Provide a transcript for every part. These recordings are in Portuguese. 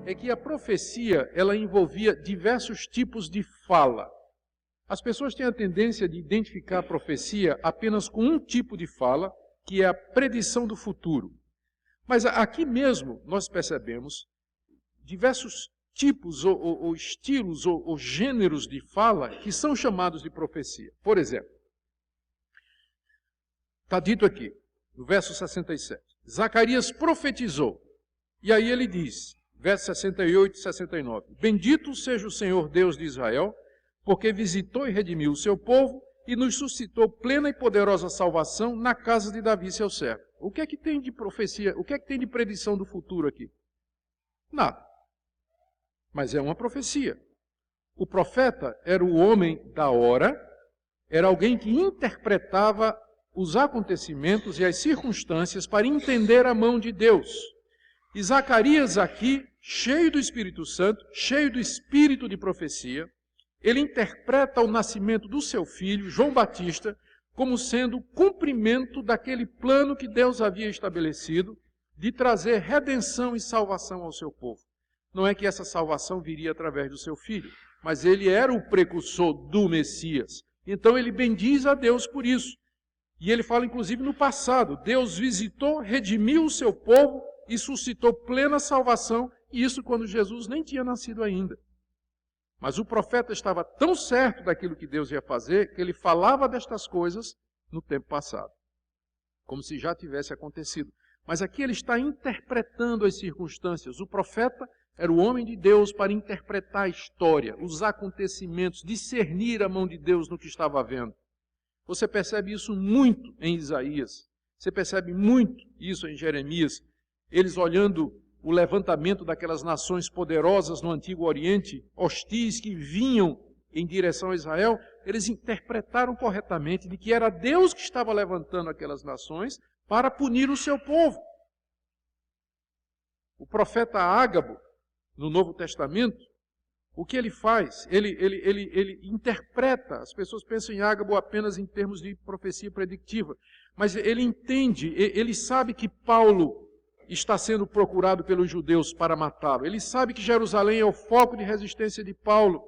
é que a profecia, ela envolvia diversos tipos de fala. As pessoas têm a tendência de identificar a profecia apenas com um tipo de fala, que é a predição do futuro. Mas aqui mesmo nós percebemos diversos tipos ou estilos ou gêneros de fala que são chamados de profecia. Por exemplo, está dito aqui, no verso 67, Zacarias profetizou, e aí ele diz, verso 68 e 69, Bendito seja o Senhor Deus de Israel, porque visitou e redimiu o seu povo e nos suscitou plena e poderosa salvação na casa de Davi, seu servo. O que é que tem de profecia, o que é que tem de predição do futuro aqui? Nada. Mas é uma profecia. O profeta era o homem da hora, era alguém que interpretava os acontecimentos e as circunstâncias para entender a mão de Deus. E Zacarias aqui, cheio do Espírito Santo, cheio do espírito de profecia, ele interpreta o nascimento do seu filho, João Batista, como sendo o cumprimento daquele plano que Deus havia estabelecido de trazer redenção e salvação ao seu povo. Não é que essa salvação viria através do seu filho, mas ele era o precursor do Messias. Então ele bendiz a Deus por isso. E ele fala inclusive no passado, Deus visitou, redimiu o seu povo e suscitou plena salvação, e isso quando Jesus nem tinha nascido ainda. Mas o profeta estava tão certo daquilo que Deus ia fazer, que ele falava destas coisas no tempo passado, como se já tivesse acontecido. Mas aqui ele está interpretando as circunstâncias. O profeta era o homem de Deus para interpretar a história, os acontecimentos, discernir a mão de Deus no que estava vendo. Você percebe isso muito em Isaías, você percebe muito isso em Jeremias, eles olhando o levantamento daquelas nações poderosas no Antigo Oriente, hostis que vinham em direção a Israel, eles interpretaram corretamente de que era Deus que estava levantando aquelas nações para punir o seu povo. O profeta Ágabo, no Novo Testamento, o que ele faz? Ele interpreta, as pessoas pensam em Ágabo apenas em termos de profecia predictiva, mas ele entende, ele sabe que Paulo está sendo procurado pelos judeus para matá-lo. Ele sabe que Jerusalém é o foco de resistência de Paulo.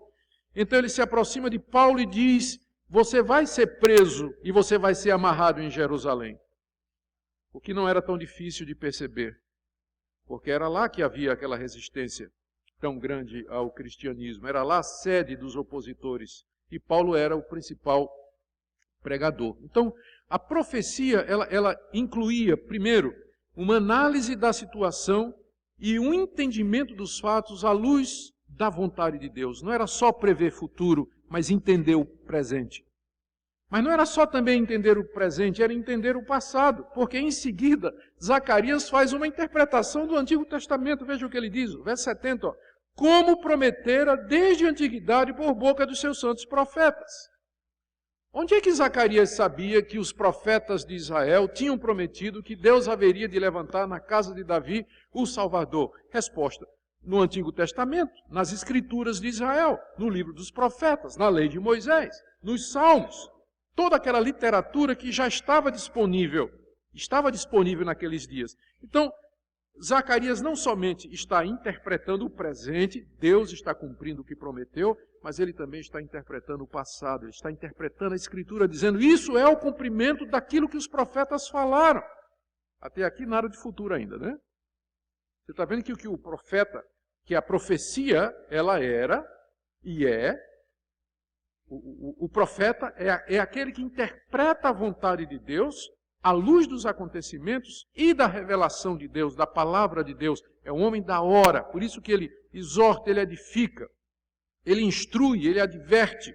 Então ele se aproxima de Paulo e diz, você vai ser preso e você vai ser amarrado em Jerusalém. O que não era tão difícil de perceber, porque era lá que havia aquela resistência tão grande ao cristianismo. Era lá a sede dos opositores. E Paulo era o principal pregador. Então, a profecia, ela incluía, primeiro, uma análise da situação e um entendimento dos fatos à luz da vontade de Deus. Não era só prever futuro, mas entender o presente. Mas não era só também entender o presente, era entender o passado, porque em seguida Zacarias faz uma interpretação do Antigo Testamento. Veja o que ele diz, verso 70, como prometera desde a antiguidade por boca dos seus santos profetas. Onde é que Zacarias sabia que os profetas de Israel tinham prometido que Deus haveria de levantar na casa de Davi o Salvador? Resposta, no Antigo Testamento, nas Escrituras de Israel, no livro dos profetas, na lei de Moisés, nos Salmos. Toda aquela literatura que já estava disponível naqueles dias. Então, Zacarias não somente está interpretando o presente, Deus está cumprindo o que prometeu, mas ele também está interpretando o passado, ele está interpretando a Escritura, dizendo, isso é o cumprimento daquilo que os profetas falaram. Até aqui nada de futuro ainda, né? Você está vendo que o profeta, que a profecia, ela era e é, o profeta é aquele que interpreta a vontade de Deus, à luz dos acontecimentos e da revelação de Deus, da palavra de Deus. É um homem da hora, por isso que ele exorta, ele edifica, ele instrui, ele adverte.